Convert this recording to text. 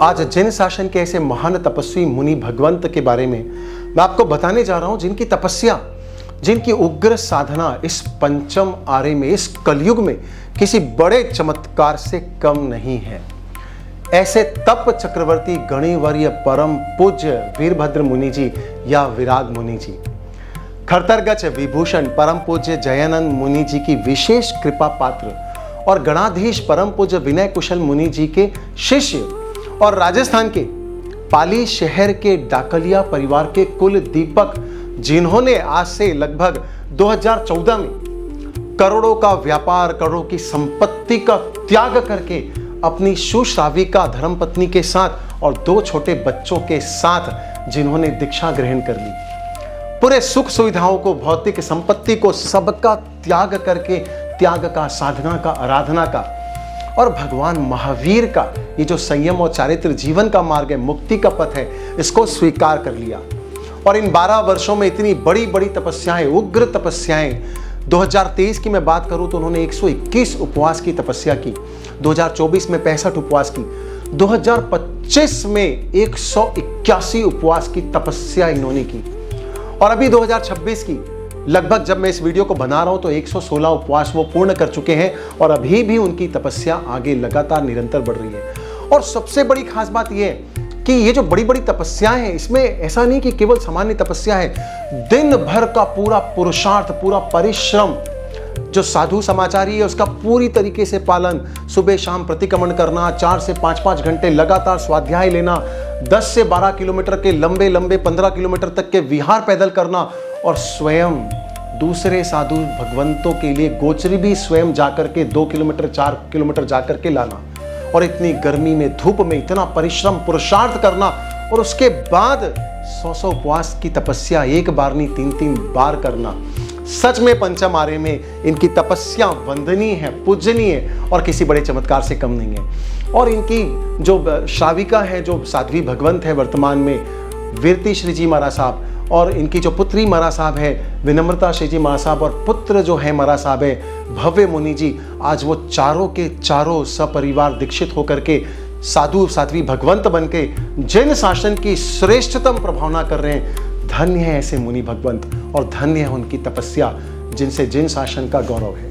आज जैन शासन के ऐसे महान तपस्वी मुनि भगवंत के बारे में मैं आपको बताने जा रहा हूं, जिनकी तपस्या, जिनकी उग्र साधना इस पंचम आरे में, इस कलयुग में किसी बड़े चमत्कार से कम नहीं है। ऐसे तप चक्रवर्ती गणिवर्य परम पूज्य वीरभद्र मुनि जी या विराग मुनि जी, खरतरगच विभूषण परम पूज्य जयानंद मुनि जी की विशेष कृपा पात्र और गणाधीश परम पूज्य विनय कुशल मुनि जी के शिष्य और राजस्थान के पाली शहर के डाकलिया परिवार के कुल दीपक, जिन्होंने आज से लगभग 2014 में करोड़ों का व्यापार, करोड़ों की संपत्ति का त्याग करके अपनी सुश्राविका धर्मपत्नी के साथ और 2 छोटे बच्चों के साथ जिन्होंने दीक्षा ग्रहण कर ली, पूरे सुख सुविधाओं को, भौतिक संपत्ति को, सबका त्याग करके, त्याग का, साधना का, आराधना का और भगवान महावीर का ये जो संयम और चारित्र जीवन का मार्ग है, मुक्ति का पथ है, इसको स्वीकार कर लिया। और इन 12 वर्षों में इतनी बड़ी बड़ी तपस्याएं, उग्र तपस्याएं, 2023 की मैं बात करूं तो उन्होंने 121 उपवास की तपस्या की, 2024 में 65 उपवास की, 2025 में 181 उपवास की तपस्या इन्होंने की और अभी 2026 की लगभग जब मैं इस वीडियो को बना रहा हूं तो 116 उपवास वो पूर्ण कर चुके हैं और अभी भी उनकी तपस्या आगे लगातार निरंतर बढ़ रही है। और सबसे बड़ी खास बात यह है कि ये जो बड़ी बड़ी तपस्याएं हैं, इसमें ऐसा नहीं कि केवल सामान्य तपस्या है, दिन भर का पूरा पुरुषार्थ, पूरा परिश्रम, जो साधु समाचारी है उसका पूरी तरीके से पालन, सुबह शाम प्रतिक्रमण करना, 4 से 5 घंटे लगातार स्वाध्याय लेना, 10 से 12 किलोमीटर के लंबे लंबे 15 किलोमीटर तक के विहार पैदल करना और स्वयं दूसरे साधु भगवंतों के लिए गोचरी भी स्वयं जाकर के 2 किलोमीटर 4 किलोमीटर जाकर के लाना और इतनी गर्मी में, धूप में इतना परिश्रम, पुरुषार्थ करना और उसके बाद 100 उपवास की तपस्या एक बार नहीं 3 बार करना। सच में पंचम आरे में इनकी तपस्या वंदनीय है, पूजनीय है और किसी बड़े चमत्कार से कम नहीं है। और इनकी जो श्राविका है, जो साध्वी भगवंत है वर्तमान में, वीरती श्री जी महाराज साहब, और इनकी जो पुत्री महाराज साहब है विनम्रता श्री जी महाराज साहब, और पुत्र जो है महाराज साहब है भव्य मुनि जी, आज वो चारों के चारों सपरिवार दीक्षित होकर के साधु साध्वी भगवंत बन के जैन शासन की श्रेष्ठतम प्रभावना कर रहे हैं। धन्य है ऐसे मुनि भगवंत और धन्य है उनकी तपस्या, जिनसे जैन शासन का गौरव है।